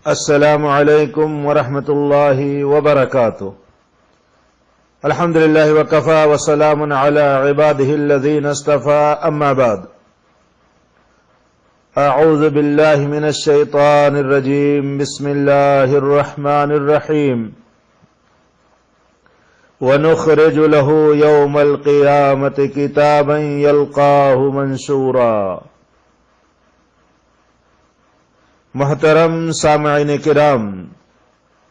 السلام علیکم ورحمۃ اللہ وبرکاتہ۔ الحمد للہ وکفى وسلام علی عبادہ الذین اصطفى، اما بعد۔ اعوذ باللہ من الشیطان الرجیم، بسم اللہ الرحمن الرحیم۔ ونخرج له یوم القیامۃ کتابا یلقاہ منشورا۔ محترم سامعین کرام،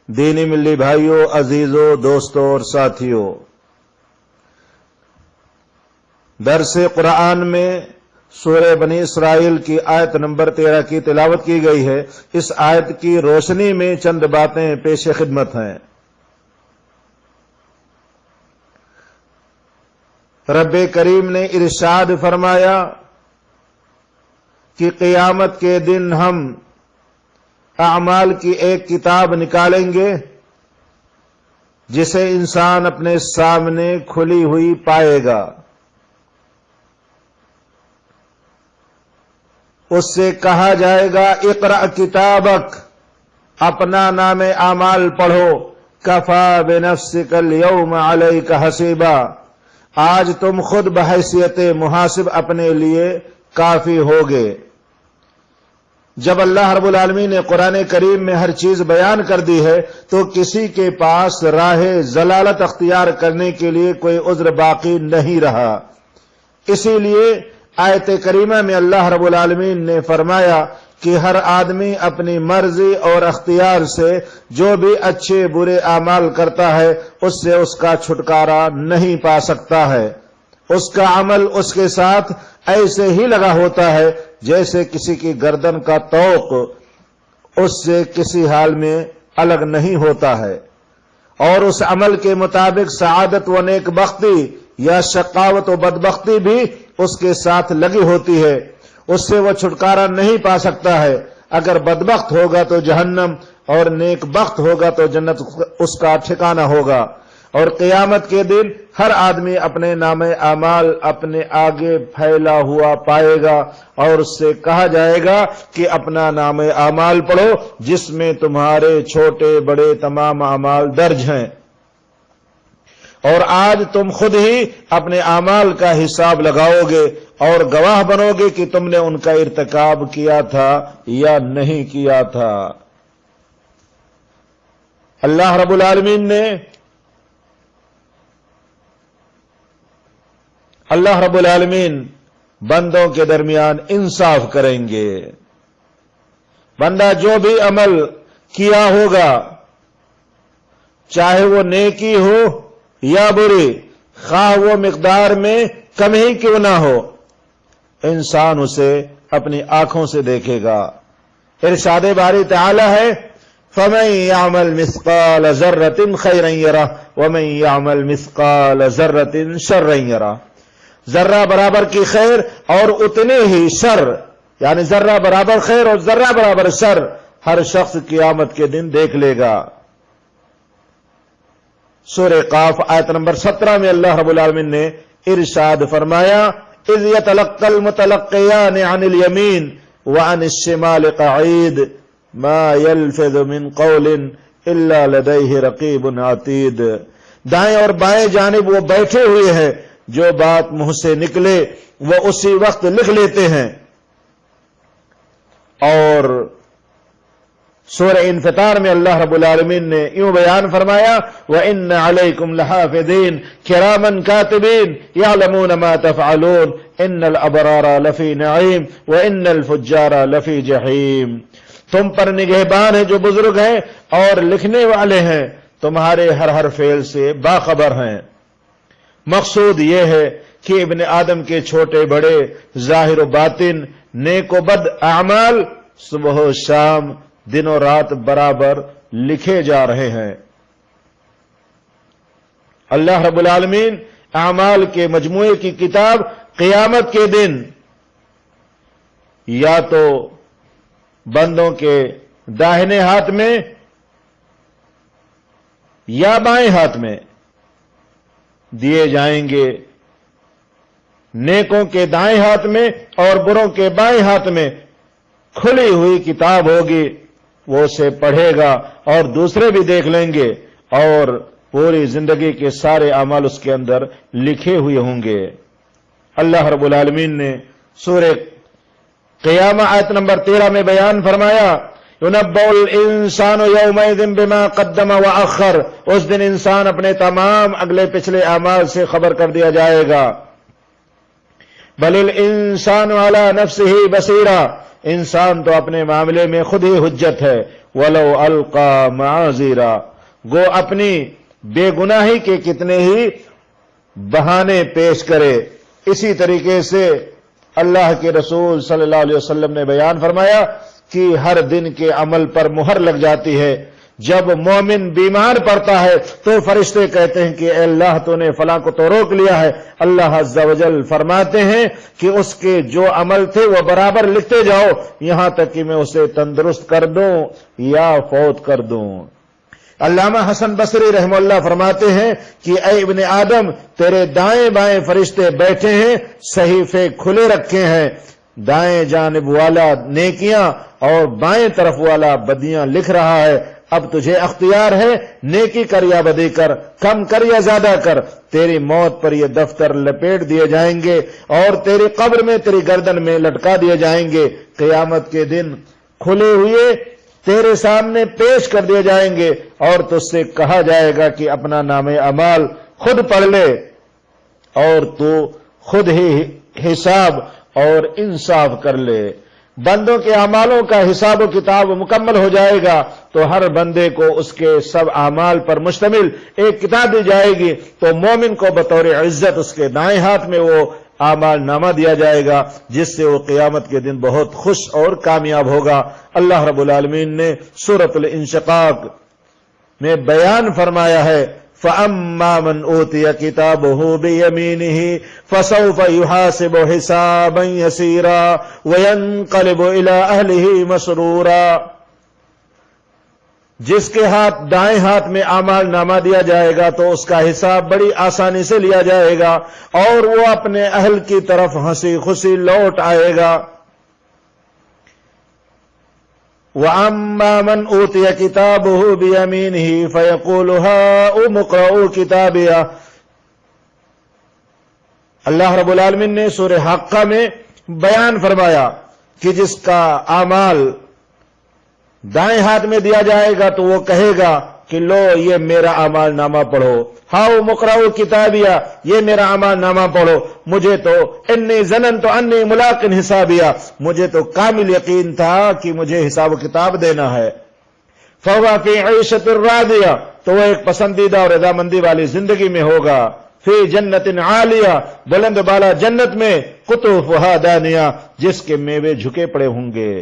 دینی ملی بھائیوں، عزیزوں، دوستوں اور ساتھیوں، درس قرآن میں سورہ بنی اسرائیل کی آیت نمبر 13 کی تلاوت کی گئی ہے۔ اس آیت کی روشنی میں چند باتیں پیش خدمت ہیں۔ رب کریم نے ارشاد فرمایا کہ قیامت کے دن ہم اعمال کی ایک کتاب نکالیں گے جسے انسان اپنے سامنے کھلی ہوئی پائے گا۔ اس سے کہا جائے گا اقرأ کتابک، اپنا نام اعمال پڑھو، کفا بنفسک اليوم علیک حسیبا، آج تم خود بحیثیت محاسب اپنے لیے کافی ہوگے۔ جب اللہ رب العالمین نے قرآن کریم میں ہر چیز بیان کر دی ہے تو کسی کے پاس راہ ضلالت اختیار کرنے کے لیے کوئی عذر باقی نہیں رہا۔ اسی لیے آیت کریمہ میں اللہ رب العالمین نے فرمایا کہ ہر آدمی اپنی مرضی اور اختیار سے جو بھی اچھے برے اعمال کرتا ہے اس سے اس کا چھٹکارا نہیں پا سکتا ہے۔ اس کا عمل اس کے ساتھ ایسے ہی لگا ہوتا ہے جیسے کسی کی گردن کا طوق اس سے کسی حال میں الگ نہیں ہوتا ہے، اور اس عمل کے مطابق سعادت و نیک بختی یا شقاوت و بدبختی بھی اس کے ساتھ لگی ہوتی ہے۔ اس سے وہ چھٹکارا نہیں پا سکتا ہے۔ اگر بدبخت ہوگا تو جہنم اور نیک بخت ہوگا تو جنت اس کا ٹھکانہ ہوگا۔ اور قیامت کے دن ہر آدمی اپنے نام اعمال اپنے آگے پھیلا ہوا پائے گا، اور اس سے کہا جائے گا کہ اپنا نام اعمال پڑھو جس میں تمہارے چھوٹے بڑے تمام اعمال درج ہیں، اور آج تم خود ہی اپنے اعمال کا حساب لگاؤ گے اور گواہ بنو گے کہ تم نے ان کا ارتکاب کیا تھا یا نہیں کیا تھا۔ اللہ رب العالمین نے بندوں کے درمیان انصاف کریں گے۔ بندہ جو بھی عمل کیا ہوگا، چاہے وہ نیکی ہو یا بری، خواہ وہ مقدار میں کم ہی کیوں نہ ہو، انسان اسے اپنی آنکھوں سے دیکھے گا۔ ارشاد باری تعالی ہے فَمَن يَعْمَلْ مِثْقَالَ ذَرَّةٍ خَيْرًا يَرَهُ وَمَن يَعْمَلْ مِثْقَالَ ذَرَّةٍ شَرًّا يَرَهُ۔ ذرہ برابر کی خیر اور اتنے ہی شر، یعنی ذرہ برابر خیر اور ذرہ برابر شر ہر شخص قیامت کے دن دیکھ لے گا۔ سورہ قاف آیت نمبر 17 میں اللہ رب العالمین نے ارشاد فرمایا اذ يتلقى المتلقيان عن اليمين وعن الشمال قعيد ما يلفظ من قول الا لديه رقيب عتيد۔ دائیں اور بائیں جانب وہ بیٹھے ہوئے ہیں، جو بات منہ سے نکلے وہ اسی وقت لکھ لیتے ہیں۔ اور سورہ انفطار میں اللہ رب العالمین نے یوں بیان فرمایا وَإِنَّ عَلَيْكُمْ لَحَافِظِينَ كِرَامًا كَاتِبِينَ يَعْلَمُونَ مَا تَفْعَلُونَ إِنَّ الْأَبْرَارَ لَفِي نَعِيمٍ وَإِنَّ الْفُجَّارَ لَفِي جَحِيمٍ۔ تم پر نگہبان ہیں جو بزرگ ہیں اور لکھنے والے ہیں، تمہارے ہر فعل سے باخبر ہیں۔ مقصود یہ ہے کہ ابن آدم کے چھوٹے بڑے، ظاہر و باطن، نیک و بد اعمال صبح و شام، دن و رات برابر لکھے جا رہے ہیں۔ اللہ رب العالمین اعمال کے مجموعے کی کتاب قیامت کے دن یا تو بندوں کے داہنے ہاتھ میں یا بائیں ہاتھ میں دیے جائیں گے۔ نیکوں کے دائیں ہاتھ میں اور بروں کے بائیں ہاتھ میں کھلی ہوئی کتاب ہوگی۔ وہ اسے پڑھے گا اور دوسرے بھی دیکھ لیں گے اور پوری زندگی کے سارے اعمال اس کے اندر لکھے ہوئے ہوں گے۔ اللہ رب العالمین نے سورہ قیامہ آیت نمبر 13 میں بیان فرمایا، يُنَبَّأُ الْإِنسَانُ يَوْمَئِذٍ بِمَا قَدَّمَ وَأَخَّرَ، اس دن انسان اپنے تمام اگلے پچھلے اعمال سے خبر کر دیا جائے گا۔ بل الانسان علی نفسہ بصیرہ، انسان تو اپنے معاملے میں خود ہی حجت ہے۔ ولو القی معاذیرا، گو اپنی بے گناہی کے کتنے ہی بہانے پیش کرے۔ اسی طریقے سے اللہ کے رسول صلی اللہ علیہ وسلم نے بیان فرمایا کہ ہر دن کے عمل پر مہر لگ جاتی ہے۔ جب مومن بیمار پڑتا ہے تو فرشتے کہتے ہیں کہ اے اللہ تو نے فلاں کو تو روک لیا ہے، اللہ عز و جل فرماتے ہیں کہ اس کے جو عمل تھے وہ برابر لکھتے جاؤ یہاں تک کہ میں اسے تندرست کر دوں یا فوت کر دوں۔ علامہ حسن بصری رحمہ اللہ فرماتے ہیں کہ اے ابن آدم، تیرے دائیں بائیں فرشتے بیٹھے ہیں، صحیفے کھلے رکھے ہیں، دائیں جانب والا نیکیاں اور بائیں طرف والا بدیاں لکھ رہا ہے۔ اب تجھے اختیار ہے، نیکی کر یا بدی کر، کم کر یا زیادہ کر، تیری موت پر یہ دفتر لپیٹ دیے جائیں گے اور تیری قبر میں تیری گردن میں لٹکا دیے جائیں گے۔ قیامت کے دن کھلے ہوئے تیرے سامنے پیش کر دیے جائیں گے اور تجھ سے کہا جائے گا کہ اپنا نام اعمال خود پڑھ لے اور تو خود ہی حساب اور انصاف کر لے۔ بندوں کے اعمالوں کا حساب و کتاب مکمل ہو جائے گا تو ہر بندے کو اس کے سب اعمال پر مشتمل ایک کتاب دی جائے گی، تو مومن کو بطور عزت اس کے دائیں ہاتھ میں وہ اعمال نامہ دیا جائے گا جس سے وہ قیامت کے دن بہت خوش اور کامیاب ہوگا۔ اللہ رب العالمین نے سورۃ الانشقاق میں بیان فرمایا ہے، فَأَمَّا مَنْ أُوتِيَ كِتَابَهُ بِيَمِينِهِ فَسَوْفَ يُحَاسَبُ حِسَابًا يَسِيرًا وَيَنْقَلِبُ إِلَىٰ أَهْلِهِ مَسْرُورًا، جس کے ہاتھ دائیں ہاتھ میں اعمال نامہ دیا جائے گا تو اس کا حساب بڑی آسانی سے لیا جائے گا اور وہ اپنے اہل کی طرف ہنسی خوشی لوٹ آئے گا۔ وَأَمَّا مَنْ أُوتِيَ كِتَابَهُ بِيَمِينِهِ فَيَقُولُ هَاؤُمُ اقْرَءُوا كِتَابِيَهْ، اللہ رب العالمین نے سورہ حاقہ میں بیان فرمایا کہ جس کا اعمال دائیں ہاتھ میں دیا جائے گا تو وہ کہے گا کہ لو یہ میرا اعمال نامہ پڑھو، ہاؤ مقرؤ کتابیہ، یہ میرا اعمال نامہ پڑھو، مجھے تو انی ظننت انی ملاق حسابیہ، مجھے تو کامل یقین تھا کہ مجھے حساب و کتاب دینا ہے۔ فہو فی عیشۃ راضیہ، تو وہ ایک پسندیدہ اور رضامندی والی زندگی میں ہوگا۔ فی جنت عالیہ، بلند بالا جنت میں، قطوفہا دانیہ، جس کے میوے جھکے پڑے ہوں گے۔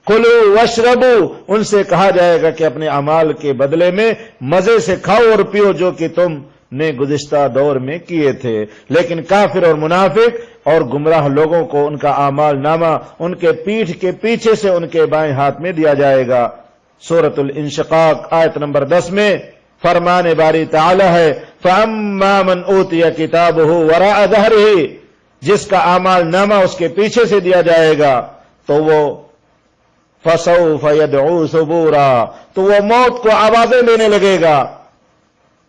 کلوا واشربوا، ان سے کہا جائے گا کہ اپنے اعمال کے بدلے میں مزے سے کھاؤ اور پیو جو کہ تم نے گزشتہ دور میں کیے تھے۔ لیکن کافر اور منافق اور گمراہ لوگوں کو ان کا اعمال نامہ ان کے پیٹھ کے پیچھے سے ان کے بائیں ہاتھ میں دیا جائے گا۔ سورۃ الانشقاق آیت نمبر 10 میں فرمان باری تعالی ہے، فَأَمَّا مَنْ أُوتِيَ كِتَابَهُ وَرَاءَ ظَهْرِهِ، جس کا اعمال نامہ اس کے پیچھے سے دیا جائے گا تو وہ فَسَوْفَ يَدْعُو ثُبُورًا، تو وہ موت کو آوازیں دینے لگے گا۔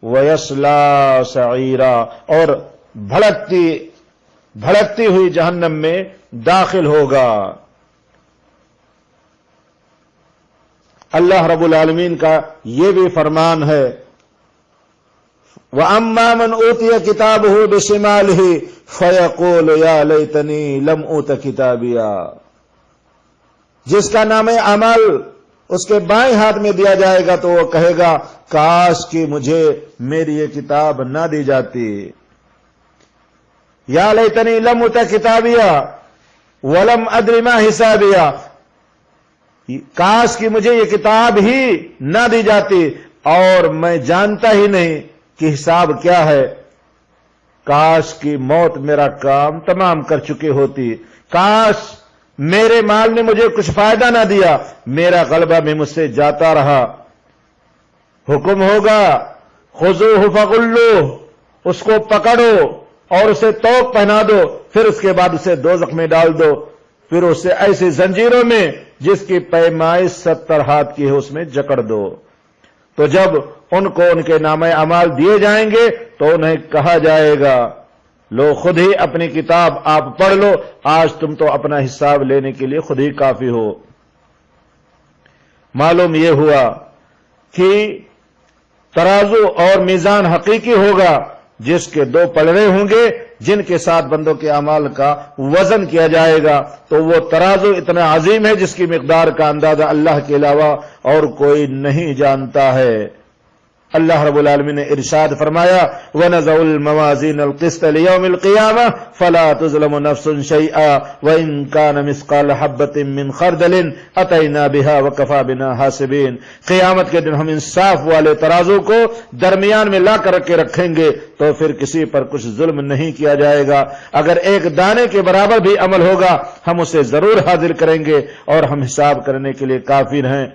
وَيَصْلَىٰ سَعِيرًا، اور بھڑکتی ہوئی جہنم میں داخل ہوگا۔ اللہ رب العالمین کا یہ بھی فرمان ہے، وَأَمَّا مَنْ أُوتِيَ كِتَابَهُ بِشِمَالِهِ فَيَقُولُ يَا لَيْتَنِي لَمْ أُوتَ كِتَابِيَهْ، جس کا نام اعمال اس کے بائیں ہاتھ میں دیا جائے گا تو وہ کہے گا کاش کہ مجھے میری یہ کتاب نہ دی جاتی۔ یا لیتنی لم اوت کتابیہ ولم ادر ما حسابیہ، کاش کہ مجھے یہ کتاب ہی نہ دی جاتی اور میں جانتا ہی نہیں کہ حساب کیا ہے۔ کاش کہ موت میرا کام تمام کر چکی ہوتی، کاش میرے مال نے مجھے کچھ فائدہ نہ دیا، میرا غلبہ بھی مجھ سے جاتا رہا۔ حکم ہوگا خذوہ فغلوہ، اس کو پکڑو اور اسے توق پہنا دو، پھر اس کے بعد اسے دوزخ میں ڈال دو، پھر اسے ایسی زنجیروں میں جس کی پیمائش 70 ہاتھ کی ہے اس میں جکڑ دو۔ تو جب ان کو ان کے نامہ اعمال دیے جائیں گے تو انہیں کہا جائے گا لو خود ہی اپنی کتاب آپ پڑھ لو، آج تم تو اپنا حساب لینے کے لیے خود ہی کافی ہو۔ معلوم یہ ہوا کہ ترازو اور میزان حقیقی ہوگا جس کے 2 پلڑے ہوں گے جن کے ساتھ بندوں کے اعمال کا وزن کیا جائے گا، تو وہ ترازو اتنا عظیم ہے جس کی مقدار کا اندازہ اللہ کے علاوہ اور کوئی نہیں جانتا ہے۔ اللہ رب العالمین نے ارشاد فرمایا وَنَزَعُ الْمَوَازِينَ الْقِسْطَ لِيَوْمِ الْقِيَامَةِ فَلَا تُظْلَمُ نَفْسٌ شَيْئًا وَإِنْ كَانَ مِثْقَالَ حَبَّةٍ مِّنْ خَرْدَلٍ أَتَيْنَا بِهَا وَكَفَىٰ بِنَا حَاسِبِينَ۔ قیامت کے دن ہم انصاف والے ترازو کو درمیان میں لا کر کے رکھیں گے تو پھر کسی پر کچھ ظلم نہیں کیا جائے گا۔ اگر ایک دانے کے برابر بھی عمل ہوگا ہم اسے ضرور حاضر کریں گے اور ہم حساب کرنے کے لیے کافی ہیں،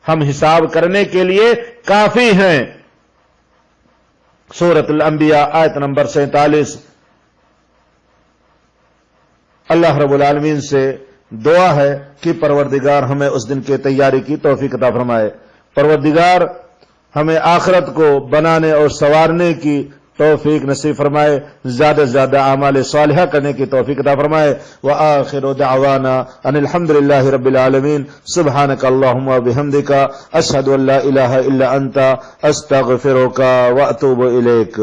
ہم حساب کرنے کے لیے کافی ہیں۔ سورۃ الانبیاء آیت نمبر 47۔ اللہ رب العالمین سے دعا ہے کہ پروردگار ہمیں اس دن کی تیاری کی توفیق عطا فرمائے، پروردگار ہمیں آخرت کو بنانے اور سنوارنے کی توفیق نصیب فرمائے، زیادہ سے زیادہ اعمال صالحہ کرنے کی توفیق عطا فرمائے۔ وآخر دعوانا ان الحمد للہ رب العالمین۔ سبحانک اللہم وبحمدک، اشہد ان لا الہ الا انت، استغفرک واتوب الیک۔